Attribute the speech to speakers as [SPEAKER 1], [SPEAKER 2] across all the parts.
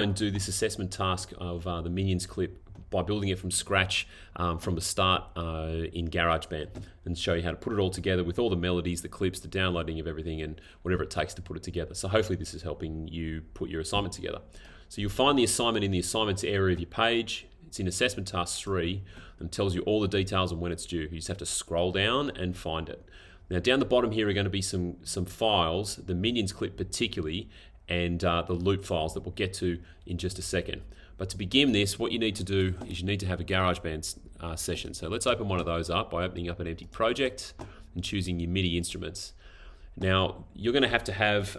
[SPEAKER 1] And do this assessment task of the Minions clip by building it from scratch from the start in Garageband, and show you how to put it all together with all the melodies, the clips, the downloading of everything, and whatever it takes to put it together. So hopefully this is helping you put your assignment together. So you'll find the assignment in the assignments area of your page. It's in assessment task 3 and tells you all the details on when it's due. You just have to scroll down and find it. Now down the bottom here are going to be some files, the Minions clip particularly, and the loop files that we'll get to in just a second. But to begin this, what you need to do is you need to have a Garageband session. So let's open one of those up by opening up an empty project and choosing your MIDI instruments. Now you're going to have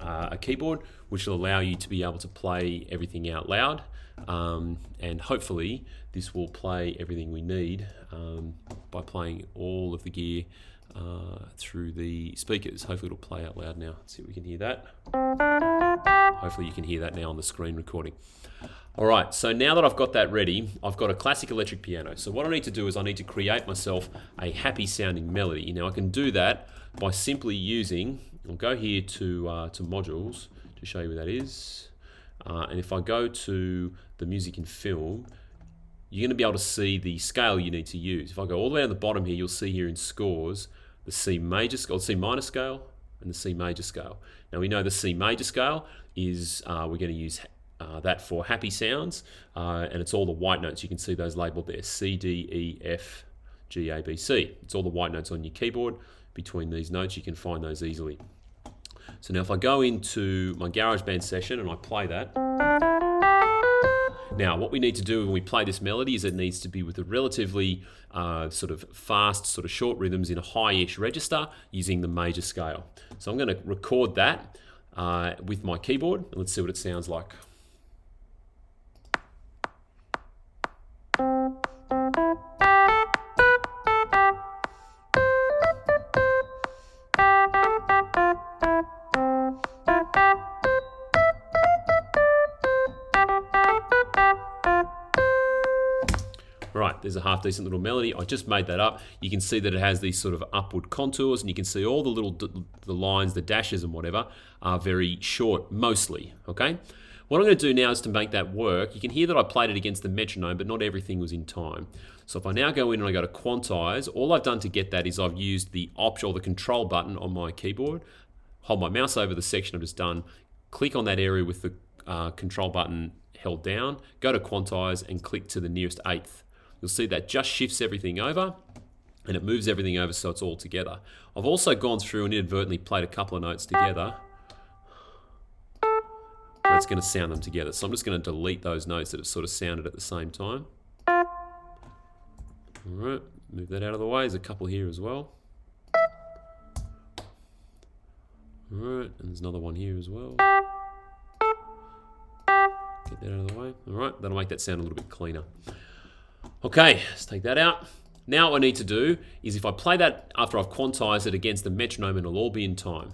[SPEAKER 1] a keyboard which will allow you to be able to play everything out loud, and hopefully this will play everything we need by playing all of the gear through the speakers. Hopefully it'll play out loud now. Let's see if we can hear that. Hopefully you can hear that now on the screen recording. Alright, so now that I've got that ready, I've got a classic electric piano. So what I need to do is I need to create myself a happy sounding melody. Now I can do that by simply using, I'll go here to modules to show you where that is. And if I go to the music and film, you're going to be able to see the scale you need to use. If I go all the way down the bottom here, you'll see here in scores the C major scale, C minor scale, and the C major scale. Now we know the C major scale is, we're going to use that for happy sounds, and it's all the white notes. You can see those labeled there, C, D, E, F, G, A, B, C. It's all the white notes on your keyboard. Between these notes, you can find those easily. So now if I go into my GarageBand session and I play that, now what we need to do when we play this melody is it needs to be with a relatively sort of fast, sort of short rhythms in a high-ish register using the major scale. So I'm going to record that with my keyboard, and let's see what it sounds like. Right, there's a half decent little melody. I just made that up. You can see that it has these sort of upward contours, and you can see all the little the lines, the dashes and whatever are very short, mostly, okay? What I'm going to do now is to make that work. You can hear that I played it against the metronome, but not everything was in time. So if I now go in and I go to quantize, all I've done to get that is I've used the option or the control button on my keyboard, hold my mouse over the section I've just done, click on that area with the control button held down, go to quantize and click to the nearest eighth. You'll see that just shifts everything over and it moves everything over so it's all together. I've also gone through and inadvertently played a couple of notes together. That's going to sound them together. So I'm just going to delete those notes that have sort of sounded at the same time. Alright, move that out of the way. There's a couple here as well. Alright, and there's another one here as well. Get that out of the way. Alright, that'll make that sound a little bit cleaner. Okay, let's take that out. Now what I need to do is if I play that after I've quantized it against the metronome, it'll all be in time.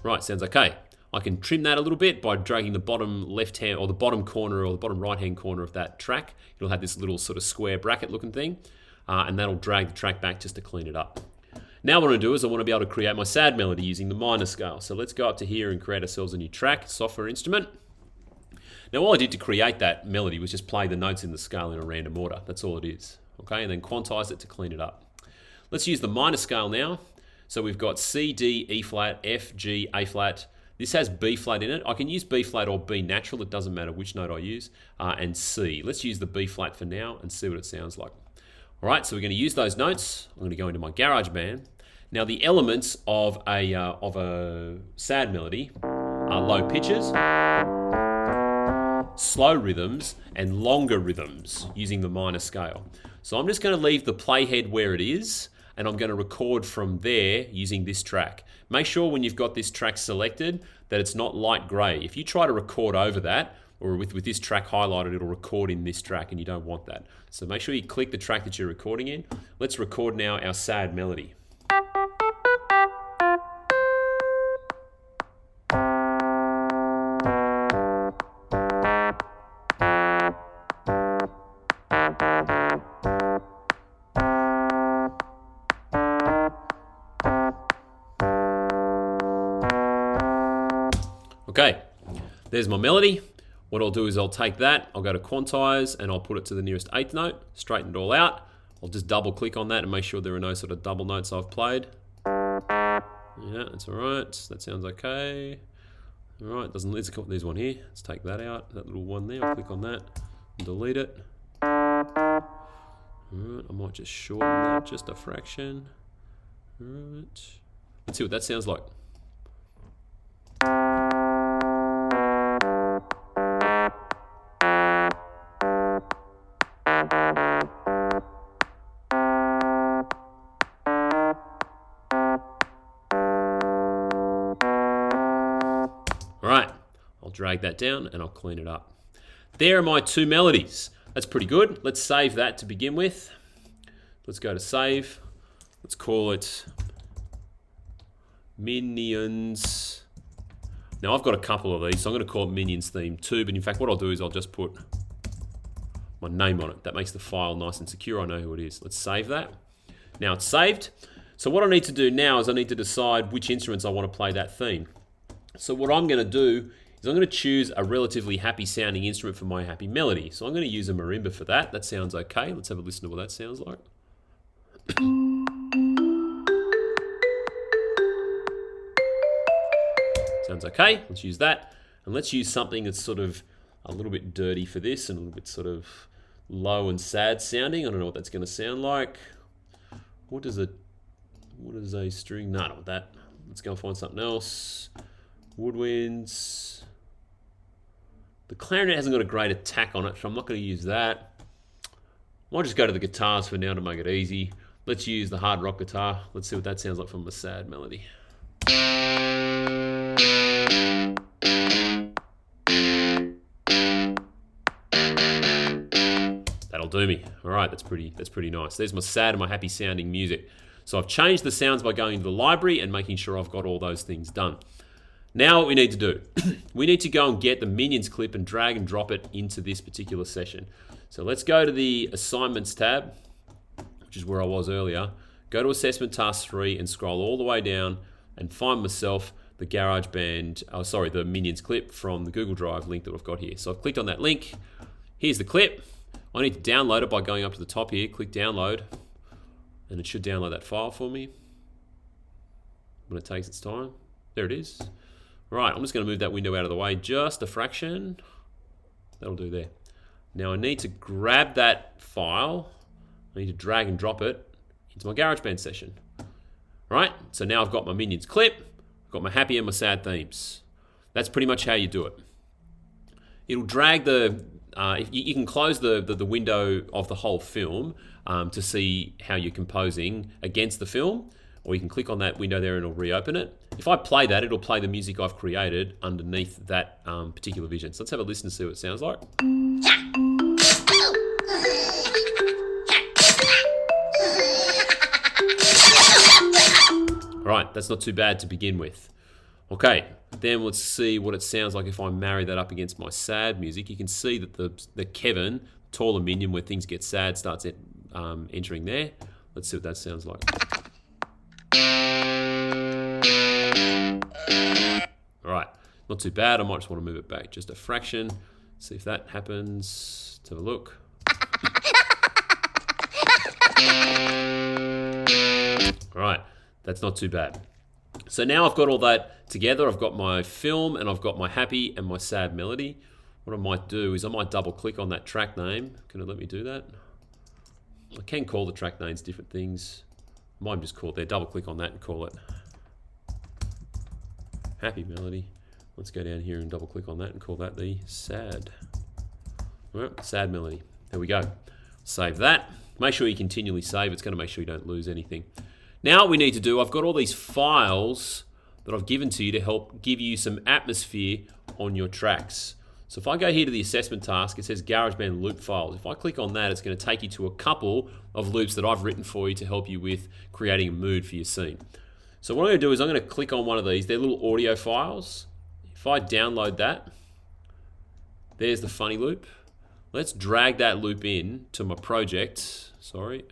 [SPEAKER 1] Right, sounds okay. I can trim that a little bit by dragging the bottom left hand or the bottom corner or the bottom right hand corner of that track. It'll have this little sort of square bracket looking thing, and that'll drag the track back just to clean it up. Now what I want to do is I want to be able to create my sad melody using the minor scale. So let's go up to here and create ourselves a new track, software instrument. Now all I did to create that melody was just play the notes in the scale in a random order. That's all it is. Okay, and then quantize it to clean it up. Let's use the minor scale now. So we've got C, D, E flat, F, G, A flat. This has B flat in it. I can use B flat or B natural. It doesn't matter which note I use. And C. Let's use the B flat for now and see what it sounds like. All right, so we're going to use those notes. I'm going to go into my GarageBand. Now the elements of a sad melody are low pitches, slow rhythms, and longer rhythms using the minor scale. So I'm just going to leave the playhead where it is, and I'm going to record from there using this track. Make sure when you've got this track selected that it's not light grey. If you try to record over that, or with this track highlighted, it'll record in this track, and you don't want that. So make sure you click the track that you're recording in. Let's record now our sad melody. there's my melody. What I'll do is I'll take that, I'll go to quantize, and I'll put it to the nearest eighth note, straighten it all out. I'll just double click on that and make sure there are no sort of double notes I've played. Yeah, that's all right. That sounds okay. All right, there's one here. Let's take that out, that little one there. I'll click on that and delete it. All right, I might just shorten that just a fraction. All right, let's see what that sounds like. All right, I'll drag that down and I'll clean it up. There are my two melodies. That's pretty good. Let's save that to begin with. Let's go to save. Let's call it Minions. Now I've got a couple of these, so I'm going to call it Minions Theme 2, but in fact what I'll do is I'll just put my name on it. That makes the file nice and secure. I know who it is. Let's save that. Now it's saved. So what I need to do now is I need to decide which instruments I want to play that theme. So what I'm going to do is I'm going to choose a relatively happy sounding instrument for my happy melody. So I'm going to use a marimba for that. That sounds okay. Let's have a listen to what that sounds like. Sounds okay. Let's use that. And let's use something that's sort of a little bit dirty for this and a little bit sort of low and sad sounding. I don't know what that's going to sound like. What is a string? No, I don't want that. Let's go and find something else. Woodwinds. The clarinet hasn't got a great attack on it, so I'm not going to use that. I might just go to the guitars for now to make it easy. Let's use the hard rock guitar. Let's see what that sounds like from a sad melody. That'll do me. All right, that's pretty nice. There's my sad and my happy sounding music. So I've changed the sounds by going to the library and making sure I've got all those things done. Now what we need to do, we need to go and get the Minions clip and drag and drop it into this particular session. So let's go to the Assignments tab, which is where I was earlier. Go to Assessment Task 3 and scroll all the way down and find myself the the Minions clip from the Google Drive link that I've got here. So I've clicked on that link. Here's the clip. I need to download it by going up to the top here, click download, and it should download that file for me when it takes its time. There it is. Right, I'm just going to move that window out of the way just a fraction. That'll do there. Now I need to grab that file. I need to drag and drop it into my Garageband session. Right, so now I've got my Minions clip, I've got my happy and my sad themes. That's pretty much how you do it. It'll drag you can close the window of the whole film to see how you're composing against the film, or you can click on that window there and it'll reopen it. If I play that, it'll play the music I've created underneath that particular vision. So let's have a listen to see what it sounds like. Right, that's not too bad to begin with. Okay, then let's see what it sounds like if I marry that up against my sad music. You can see that the Kevin, taller minion where things get sad, starts entering there. Let's see what that sounds like. All right, not too bad. I might just want to move it back just a fraction. See if that happens. Let's have a look. All right, that's not too bad. So now I've got all that together. I've got my film and I've got my happy and my sad melody. What I might do is I might double click on that track name. Can it let me do that? I can call the track names different things. I might just call it there. Double click on that and call it happy melody. Let's go down here and double click on that and call that the sad. All right, sad melody. There we go. Save that. Make sure you continually save. It's going to make sure you don't lose anything. Now what we need to do, I've got all these files that I've given to you to help give you some atmosphere on your tracks. So if I go here to the assessment task, it says Garageband loop files. If I click on that, it's going to take you to a couple of loops that I've written for you to help you with creating a mood for your scene. So what I'm going to do is I'm going to click on one of these. They're little audio files. If I download that, there's the funny loop. Let's drag that loop in to my project. Sorry.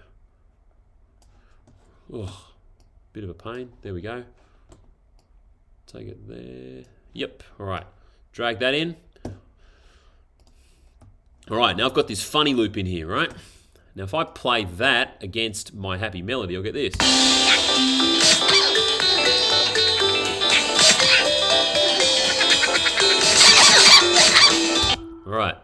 [SPEAKER 1] Oh, bit of a pain. There we go. Take it there. Yep. All right. Drag that in. All right, now I've got this funny loop in here, right? Now if I play that against my happy melody, I'll get this. All right,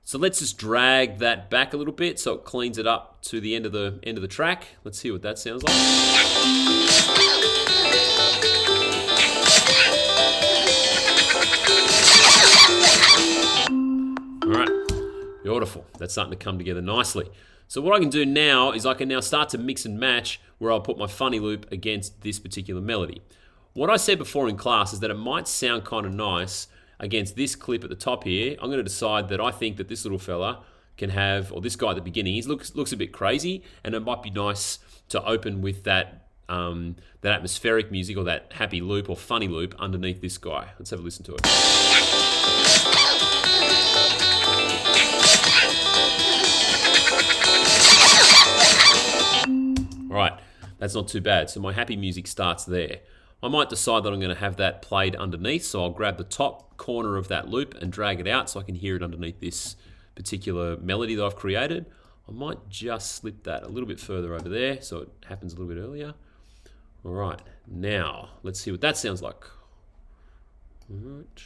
[SPEAKER 1] so let's just drag that back a little bit so it cleans it up to the end of the track. Let's hear what that sounds like. All right, beautiful. That's starting to come together nicely. So what I can do now is I can now start to mix and match where I'll put my funny loop against this particular melody. What I said before in class is that it might sound kind of nice against this clip at the top here. I'm going to decide that I think that this little fella can have, or this guy at the beginning, he looks a bit crazy, and it might be nice to open with that that atmospheric music or that happy loop or funny loop underneath this guy. Let's have a listen to it. All right, that's not too bad. So my happy music starts there. I might decide that I'm going to have that played underneath, so I'll grab the top corner of that loop and drag it out so I can hear it underneath this particular melody that I've created. I might just slip that a little bit further over there so it happens a little bit earlier. All right, now let's see what that sounds like. All right.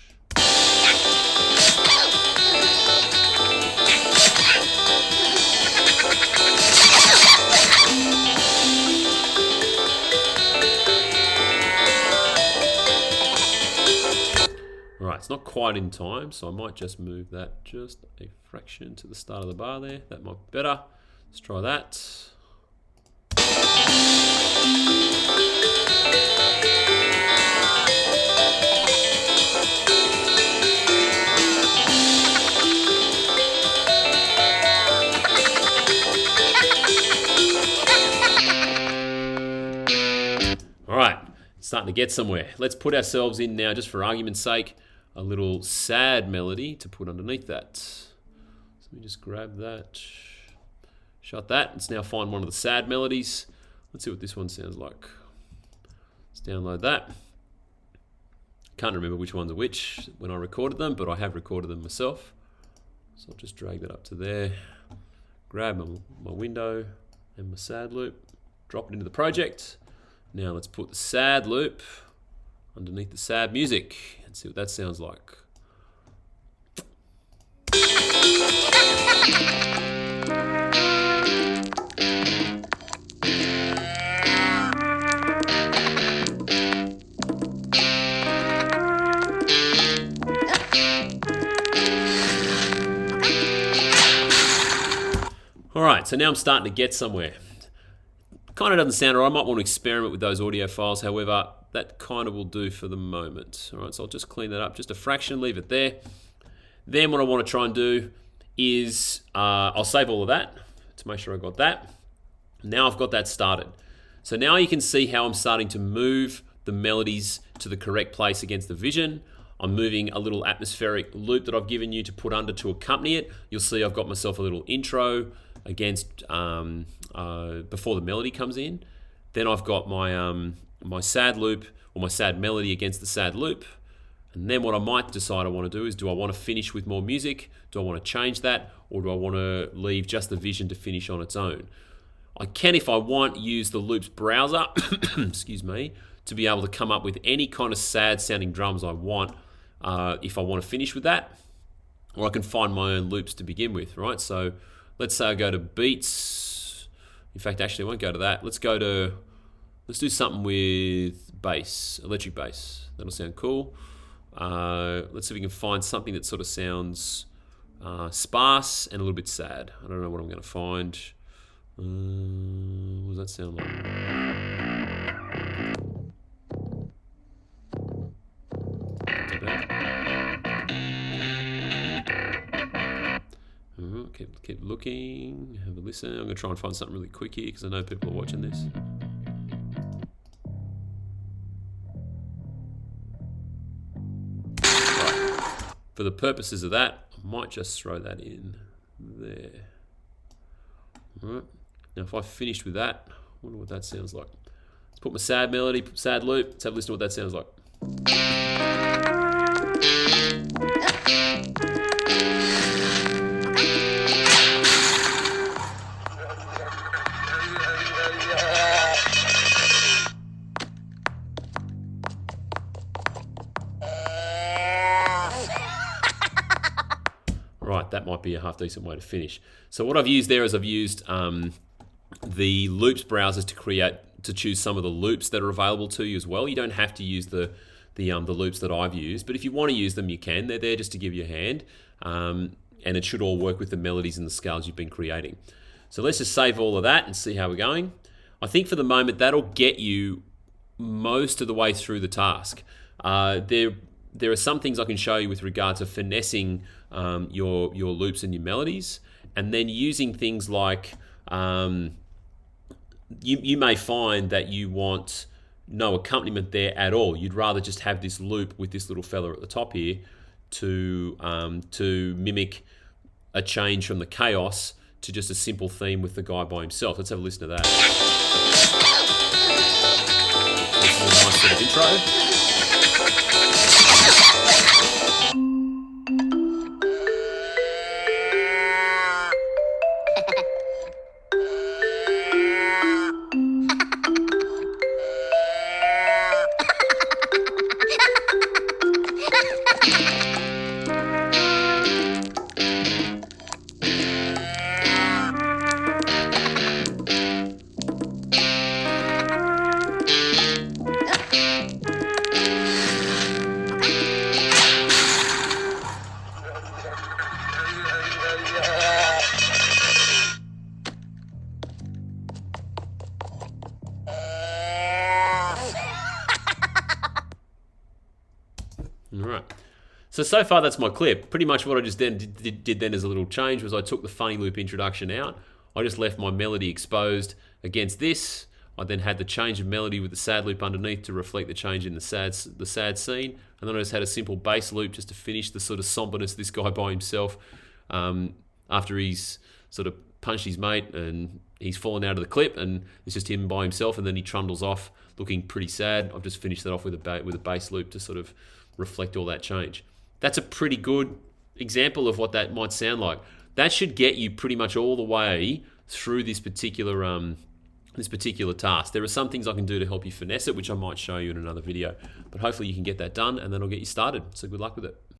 [SPEAKER 1] Alright, it's not quite in time, so I might just move that just a fraction to the start of the bar there. That might be better. Let's try that. Alright, starting to get somewhere. Let's put ourselves in now, just for argument's sake, a little sad melody to put underneath that. So let me just grab that, shut that. Let's now find one of the sad melodies. Let's see what this one sounds like. Let's download that. Can't remember which ones are which when I recorded them, but I have recorded them myself. So I'll just drag that up to there, grab my window and my sad loop, drop it into the project. Now let's put the sad loop underneath the sad music and see what that sounds like. All right, so now I'm starting to get somewhere. Kind of doesn't sound right. I might want to experiment with those audio files. However, that kind of will do for the moment. All right, so I'll just clean that up just a fraction, leave it there. Then what I want to try and do is I'll save all of that to make sure I got that. Now I've got that started. So now you can see how I'm starting to move the melodies to the correct place against the vision. I'm moving a little atmospheric loop that I've given you to put under to accompany it. You'll see I've got myself a little intro against before the melody comes in. Then I've got my my sad loop or my sad melody against the sad loop. And then what I might decide I want to do is, do I want to finish with more music? Do I want to change that? Or do I want to leave just the vision to finish on its own? I can, if I want, use the loops browser, excuse me, to be able to come up with any kind of sad sounding drums I want if I want to finish with that. Or I can find my own loops to begin with, right? So let's say I go to beats. In fact, actually I won't go to that. Let's do something with bass, electric bass. That'll sound cool. Let's see if we can find something that sort of sounds sparse and a little bit sad. I don't know what I'm going to find. What does that sound like? Keep looking, have a listen. I'm going to try and find something really quick here because I know people are watching this. Right. For the purposes of that, I might just throw that in there. All right. Now if I finished with that, I wonder what that sounds like. Let's put my sad melody, sad loop. Let's have a listen to what that sounds like. Right, that might be a half decent way to finish. So what I've used there is I've used the loops browsers to choose some of the loops that are available to you as well. You don't have to use the loops that I've used, but if you want to use them, you can. They're there just to give you a hand, and it should all work with the melodies and the scales you've been creating. So let's just save all of that and see how we're going. I think for the moment that'll get you most of the way through the task. There are some things I can show you with regard to finessing your loops and your melodies, and then using things like you may find that you want no accompaniment there at all. You'd rather just have this loop with this little fella at the top here to mimic a change from the chaos to just a simple theme with the guy by himself. Let's have a listen to that. This is a nice sort of intro. Alright, so far that's my clip. Pretty much what I just did then as a little change was I took the funny loop introduction out. I just left my melody exposed against this. I then had the change of melody with the sad loop underneath to reflect the change in the sad scene. And then I just had a simple bass loop just to finish the sort of somberness of this guy by himself after he's sort of punched his mate and he's fallen out of the clip and it's just him by himself, and then he trundles off looking pretty sad. I've just finished that off with a bass loop to sort of reflect all that change. That's a pretty good example of what that might sound like. That should get you pretty much all the way through this particular task. There are some things I can do to help you finesse it, which I might show you in another video, but hopefully you can get that done and then I'll get you started. So good luck with it.